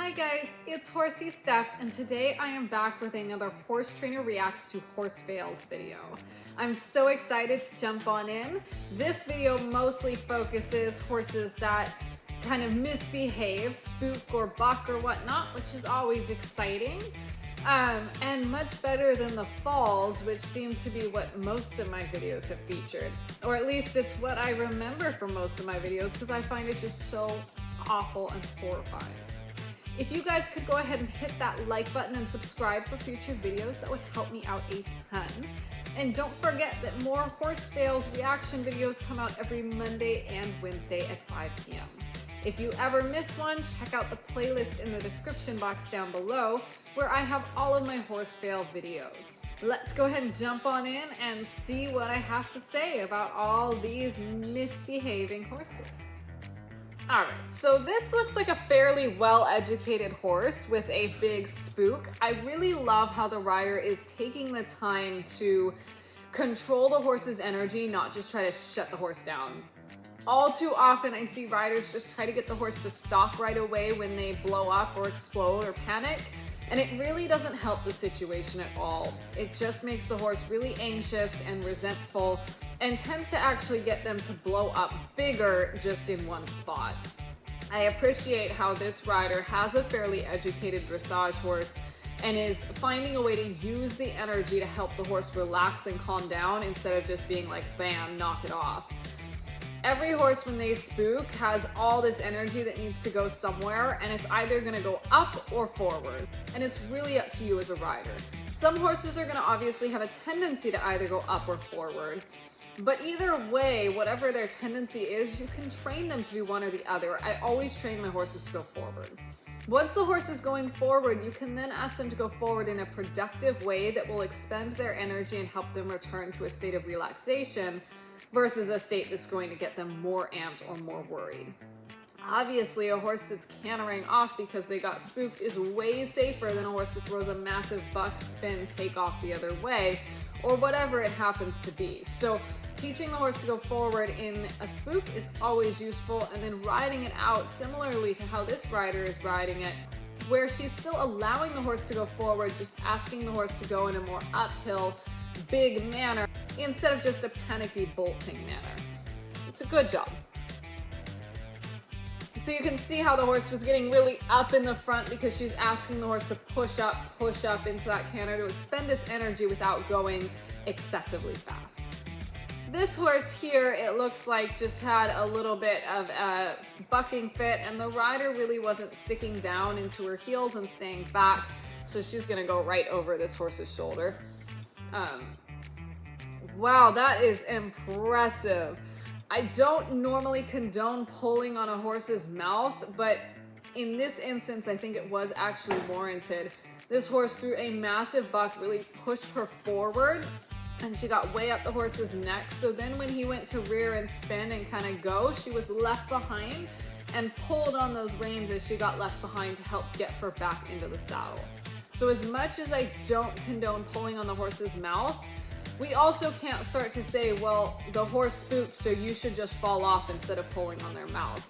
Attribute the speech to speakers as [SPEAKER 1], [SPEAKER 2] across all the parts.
[SPEAKER 1] Hi guys, it's Horsey Steph, and today I am back with another Horse Trainer Reacts to Horse Fails video. I'm so excited to jump on in. This video mostly focuses horses that kind of misbehave, spook or buck or whatnot, which is always exciting. And much better than the falls, which seem to be what most of my videos have featured. Or at least it's what I remember from most of my videos because I find it just so awful and horrifying. If you guys could go ahead and hit that like button and subscribe for future videos, that would help me out a ton. And don't forget that more Horse Fails reaction videos come out every Monday and Wednesday at 5 p.m. If you ever miss one, check out the playlist in the description box down below where I have all of my horse fail videos. Let's go ahead and jump on in and see what I have to say about all these misbehaving horses. Alright, so this looks like a fairly well-educated horse with a big spook. I really love how the rider is taking the time to control the horse's energy, not just try to shut the horse down. All too often I see riders just try to get the horse to stop right away when they blow up or explode or panic, and it really doesn't help the situation at all. It just makes the horse really anxious and resentful and tends to actually get them to blow up bigger just in one spot. I appreciate how this rider has a fairly educated dressage horse and is finding a way to use the energy to help the horse relax and calm down instead of just being like, bam, knock it off. Every horse, when they spook, has all this energy that needs to go somewhere, and it's either gonna go up or forward. And it's really up to you as a rider. Some horses are gonna obviously have a tendency to either go up or forward. But either way, whatever their tendency is, you can train them to do one or the other. I always train my horses to go forward. Once the horse is going forward, you can then ask them to go forward in a productive way that will expend their energy and help them return to a state of relaxation versus a state that's going to get them more amped or more worried. Obviously, a horse that's cantering off because they got spooked is way safer than a horse that throws a massive buck, spin, take off the other way, or whatever it happens to be. So teaching the horse to go forward in a spook is always useful, and then riding it out similarly to how this rider is riding it, where she's still allowing the horse to go forward, just asking the horse to go in a more uphill, big manner, instead of just a panicky bolting manner. It's a good job. So you can see how the horse was getting really up in the front because she's asking the horse to push up into that canter to expend its energy without going excessively fast. This horse here, it looks like just had a little bit of a bucking fit, and the rider really wasn't sticking down into her heels and staying back, so she's gonna go right over this horse's shoulder. Wow, that is impressive. I don't normally condone pulling on a horse's mouth, but in this instance, I think it was actually warranted. This horse threw a massive buck, really pushed her forward, and she got way up the horse's neck. So then when he went to rear and spin and kind of go, she was left behind and pulled on those reins as she got left behind to help get her back into the saddle. So as much as I don't condone pulling on the horse's mouth, we also can't start to say, well, the horse spooked, so you should just fall off instead of pulling on their mouth.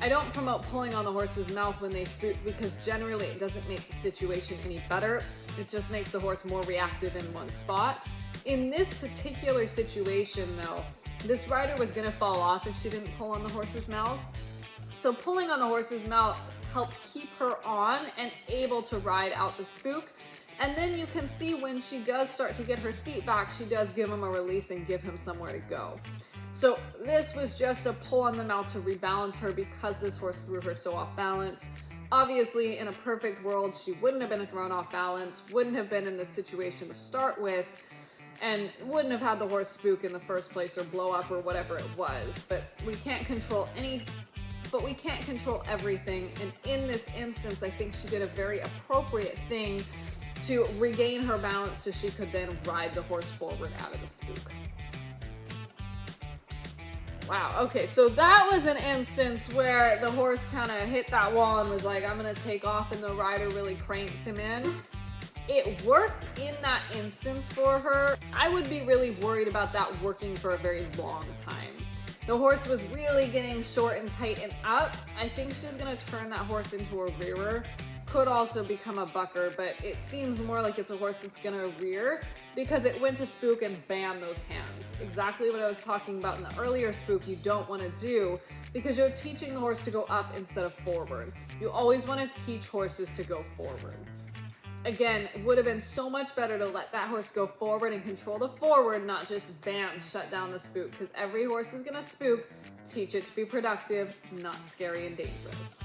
[SPEAKER 1] I don't promote pulling on the horse's mouth when they spook because generally it doesn't make the situation any better. It just makes the horse more reactive in one spot. In this particular situation though, this rider was gonna fall off if she didn't pull on the horse's mouth. So pulling on the horse's mouth helped keep her on and able to ride out the spook. And then you can see when she does start to get her seat back, she does give him a release and give him somewhere to go. So this was just a pull on the mouth to rebalance her because this horse threw her so off balance. Obviously, in a perfect world, she wouldn't have been thrown off balance, wouldn't have been in this situation to start with, and wouldn't have had the horse spook in the first place or blow up or whatever it was. But we can't control everything. And in this instance, I think she did a very appropriate thing to regain her balance so she could then ride the horse forward out of the spook. Wow, okay, so that was an instance where the horse kind of hit that wall and was like, I'm gonna take off, and the rider really cranked him in. It worked in that instance for her. I would be really worried about that working for a very long time. The horse was really getting short and tight and up. I think she's gonna turn that horse into a rearer. Could also become a bucker, but it seems more like it's a horse that's gonna rear because it went to spook and bam, those hands. Exactly what I was talking about in the earlier spook you don't wanna do because you're teaching the horse to go up instead of forward. You always wanna teach horses to go forward. Again, it would have been so much better to let that horse go forward and control the forward, not just bam, shut down the spook, because every horse is gonna spook. Teach it to be productive, not scary and dangerous.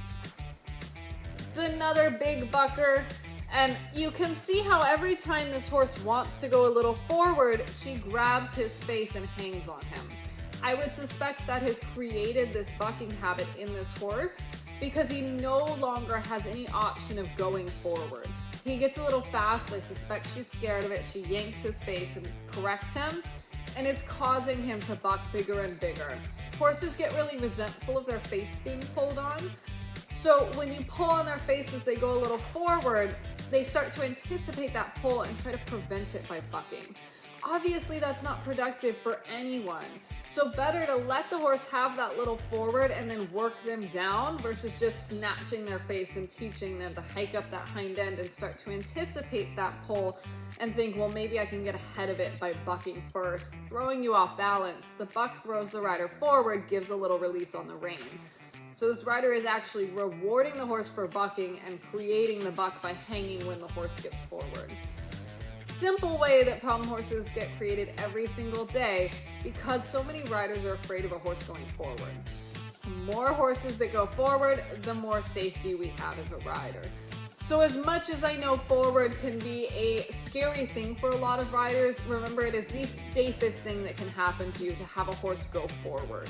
[SPEAKER 1] It's another big bucker, and you can see how every time this horse wants to go a little forward, she grabs his face and hangs on him. I would suspect that has created this bucking habit in this horse because he no longer has any option of going forward. He gets a little fast. I suspect she's scared of it. She yanks his face and corrects him, and it's causing him to buck bigger and bigger. Horses get really resentful of their face being pulled on. So when you pull on their face as they go a little forward, they start to anticipate that pull and try to prevent it by bucking. Obviously, that's not productive for anyone. So better to let the horse have that little forward and then work them down versus just snatching their face and teaching them to hike up that hind end and start to anticipate that pull and think, well, maybe I can get ahead of it by bucking first, throwing you off balance. The buck throws the rider forward, gives a little release on the rein. So this rider is actually rewarding the horse for bucking and creating the buck by hanging when the horse gets forward. Simple way that problem horses get created every single day because so many riders are afraid of a horse going forward. The more horses that go forward, the more safety we have as a rider. So as much as I know forward can be a scary thing for a lot of riders, remember it is the safest thing that can happen to you to have a horse go forward.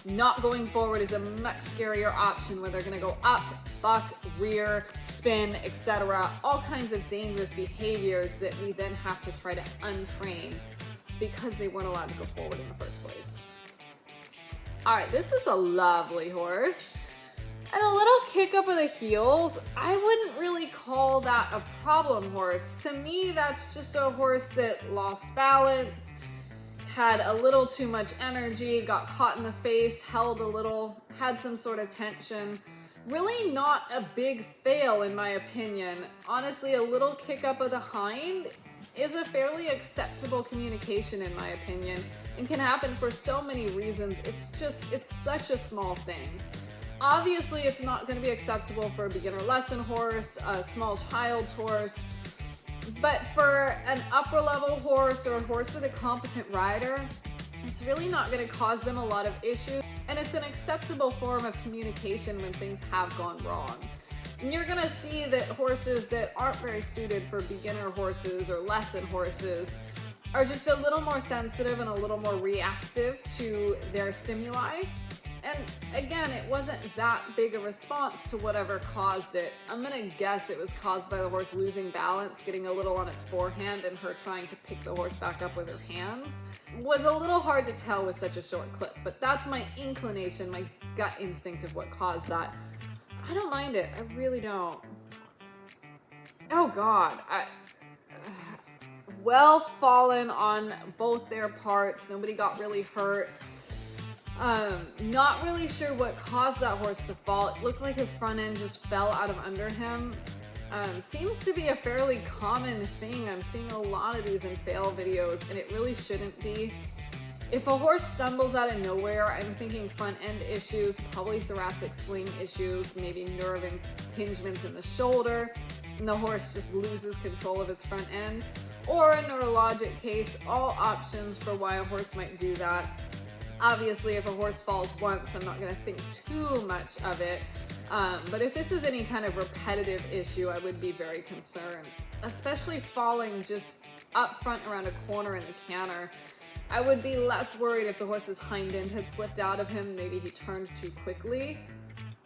[SPEAKER 1] Not going forward is a much scarier option where they're gonna go up, buck, rear, spin, etc. All kinds of dangerous behaviors that we then have to try to untrain because they weren't allowed to go forward in the first place. All right, this is a lovely horse. And a little kick up of the heels, I wouldn't really call that a problem horse. To me, that's just a horse that lost balance, had a little too much energy, got caught in the face, held a little, had some sort of tension. Really not a big fail in my opinion. Honestly, a little kick up of the hind is a fairly acceptable communication in my opinion and can happen for so many reasons. It's such a small thing. Obviously, it's not going to be acceptable for a beginner lesson horse, a small child's horse, but for an upper level horse or a horse with a competent rider, it's really not going to cause them a lot of issues, and it's an acceptable form of communication when things have gone wrong. And you're going to see that horses that aren't very suited for beginner horses or lesson horses are just a little more sensitive and a little more reactive to their stimuli. And again, it wasn't that big a response to whatever caused it. I'm gonna guess it was caused by the horse losing balance, getting a little on its forehand, and her trying to pick the horse back up with her hands. It was a little hard to tell with such a short clip, but that's my inclination, my gut instinct of what caused that. I don't mind it, I really don't. Oh God, well fallen on both their parts. Nobody got really hurt. Not really sure what caused that horse to fall. It looked like his front end just fell out of under him. Seems to be a fairly common thing. I'm seeing a lot of these in fail videos, and it really shouldn't be. If a horse stumbles out of nowhere, I'm thinking front end issues, probably thoracic sling issues, maybe nerve impingements in the shoulder, and the horse just loses control of its front end. Or a neurologic case, all options for why a horse might do that. Obviously, if a horse falls once, I'm not going to think too much of it. But if this is any kind of repetitive issue, I would be very concerned. Especially falling just up front around a corner in the canter. I would be less worried if the horse's hind end had slipped out of him. Maybe he turned too quickly.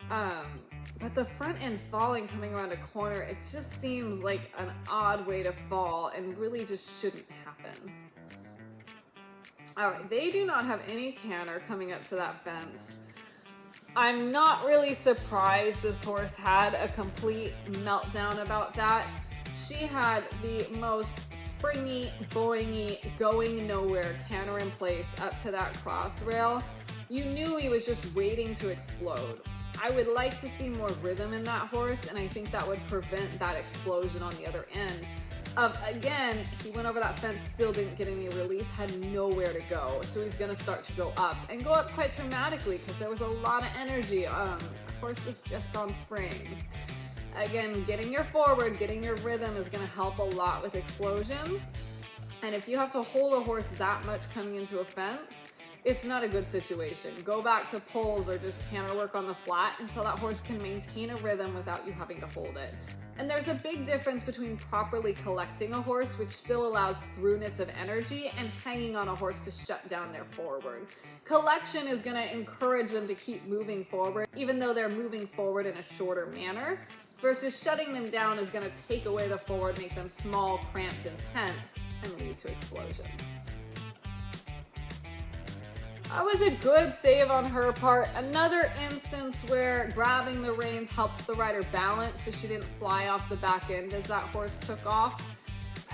[SPEAKER 1] But the front end falling coming around a corner, it just seems like an odd way to fall and really just shouldn't happen. All right, they do not have any canter coming up to that fence. I'm not really surprised this horse had a complete meltdown about that. She had the most springy, boingy, going nowhere canter in place up to that cross rail. You knew he was just waiting to explode. I would like to see more rhythm in that horse, and I think that would prevent that explosion on the other end. Again, he went over that fence, still didn't get any release, had nowhere to go. So he's gonna start to go up, and go up quite dramatically because there was a lot of energy. The horse was just on springs. Again, getting your forward, getting your rhythm is gonna help a lot with explosions. And if you have to hold a horse that much coming into a fence, it's not a good situation. Go back to poles or just canter work on the flat until that horse can maintain a rhythm without you having to hold it. And there's a big difference between properly collecting a horse, which still allows throughness of energy, and hanging on a horse to shut down their forward. Collection is going to encourage them to keep moving forward, even though they're moving forward in a shorter manner, versus shutting them down is going to take away the forward, make them small, cramped, and tense, and lead to explosions. That was a good save on her part. Another instance where grabbing the reins helped the rider balance so she didn't fly off the back end as that horse took off.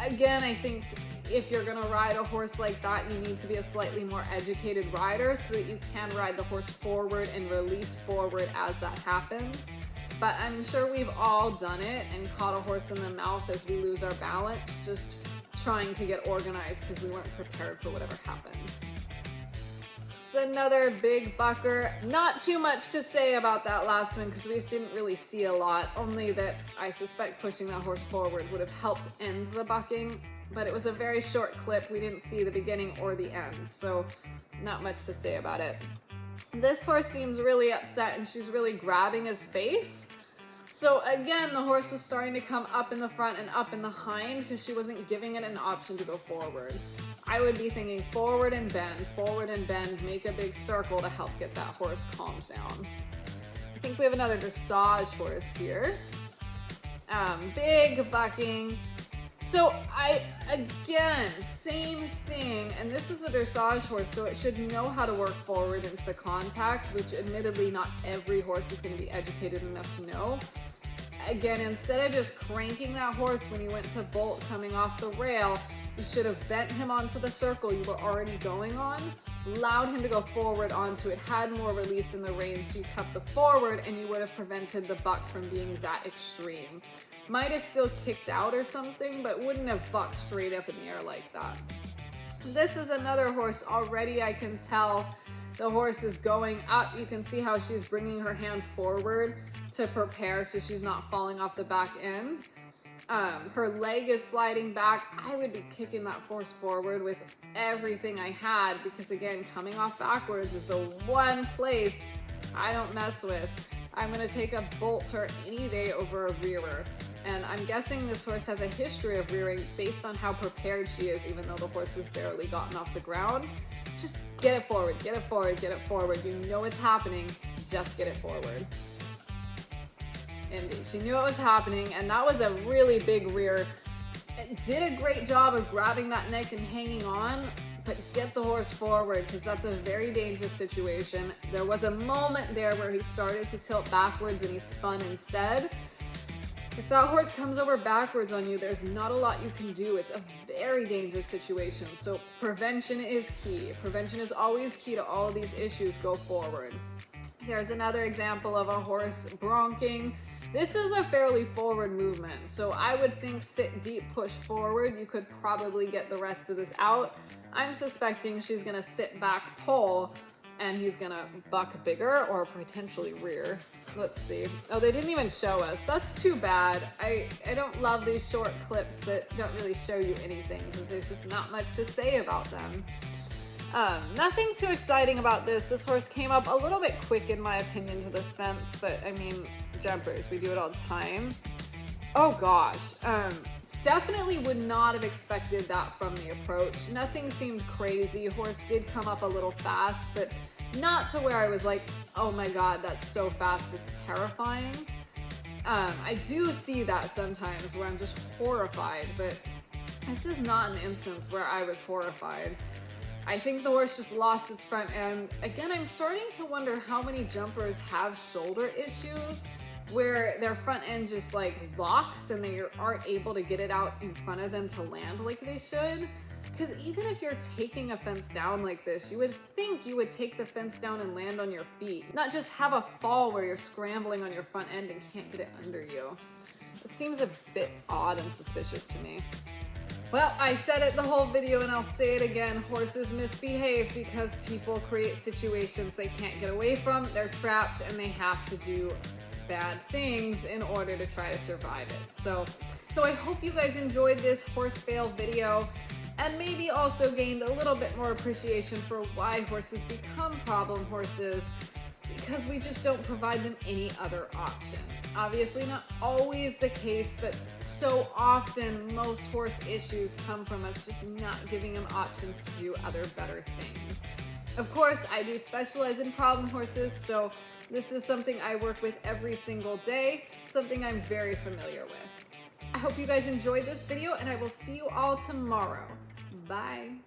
[SPEAKER 1] Again, I think if you're gonna ride a horse like that, you need to be a slightly more educated rider so that you can ride the horse forward and release forward as that happens. But I'm sure we've all done it and caught a horse in the mouth as we lose our balance, just trying to get organized because we weren't prepared for whatever happens. Another big bucker. Not too much to say about that last one because we just didn't really see a lot, only that I suspect pushing that horse forward would have helped end the bucking, but it was a very short clip. We didn't see the beginning or the end, so not much to say about it. This horse seems really upset and she's really grabbing his face. So again, the horse was starting to come up in the front and up in the hind because she wasn't giving it an option to go forward. I would be thinking forward and bend, make a big circle to help get that horse calmed down. I think we have another dressage horse here. Big bucking. So again, same thing, and this is a dressage horse, so it should know how to work forward into the contact, which admittedly not every horse is going to be educated enough to know. Again, instead of just cranking that horse when he went to bolt coming off the rail, you should have bent him onto the circle you were already going on, allowed him to go forward onto it, had more release in the reins, so you kept the forward and you would have prevented the buck from being that extreme. Might have still kicked out or something, but wouldn't have bucked straight up in the air like that. This is another horse. Already I can tell the horse is going up. You can see how she's bringing her hand forward to prepare so she's not falling off the back end. Her leg is sliding back. I would be kicking that horse forward with everything I had because, again, coming off backwards is the one place I don't mess with. I'm going to take a bolter any day over a rearer. And I'm guessing this horse has a history of rearing based on how prepared she is, even though the horse has barely gotten off the ground. Just get it forward, get it forward, get it forward. You know it's happening, just get it forward. Indeed, she knew it was happening, and that was a really big rear. It did a great job of grabbing that neck and hanging on, but get the horse forward because that's a very dangerous situation. There was a moment there where he started to tilt backwards and he spun instead. If that horse comes over backwards on you, there's not a lot you can do. It's a very dangerous situation. So prevention is key. Prevention is always key to all of these issues. Go forward. Here's another example of a horse bronking. This is a fairly forward movement, so I would think sit deep, push forward. You could probably get the rest of this out. I'm suspecting she's gonna sit back, pull, and he's gonna buck bigger or potentially rear. Let's see. Oh, they didn't even show us. That's too bad. I don't love these short clips that don't really show you anything because there's just not much to say about them. Nothing too exciting about this. This horse came up a little bit quick in my opinion to this fence, but I mean, jumpers, we do it all the time. Oh gosh, definitely would not have expected that from the approach. Nothing seemed crazy. Horse did come up a little fast, but not to where I was like, oh my God, that's so fast, it's terrifying. I do see that sometimes where I'm just horrified, but this is not an instance where I was horrified. I think the horse just lost its front end. Again, I'm starting to wonder how many jumpers have shoulder issues. where their front end just like locks and they aren't able to get it out in front of them to land like they should. Because even if you're taking a fence down like this, you would think you would take the fence down and land on your feet, not just have a fall where you're scrambling on your front end and can't get it under you. It seems a bit odd and suspicious to me. Well, I said it the whole video and I'll say it again. Horses misbehave because people create situations they can't get away from. They're trapped and they have to do bad things in order to try to survive it. So I hope you guys enjoyed this horse fail video and maybe also gained a little bit more appreciation for why horses become problem horses, because we just don't provide them any other option. Obviously not always the case, but so often most horse issues come from us just not giving them options to do other better things. Of course, I do specialize in problem horses, so this is something I work with every single day, something I'm very familiar with. I hope you guys enjoyed this video and I will see you all tomorrow. Bye.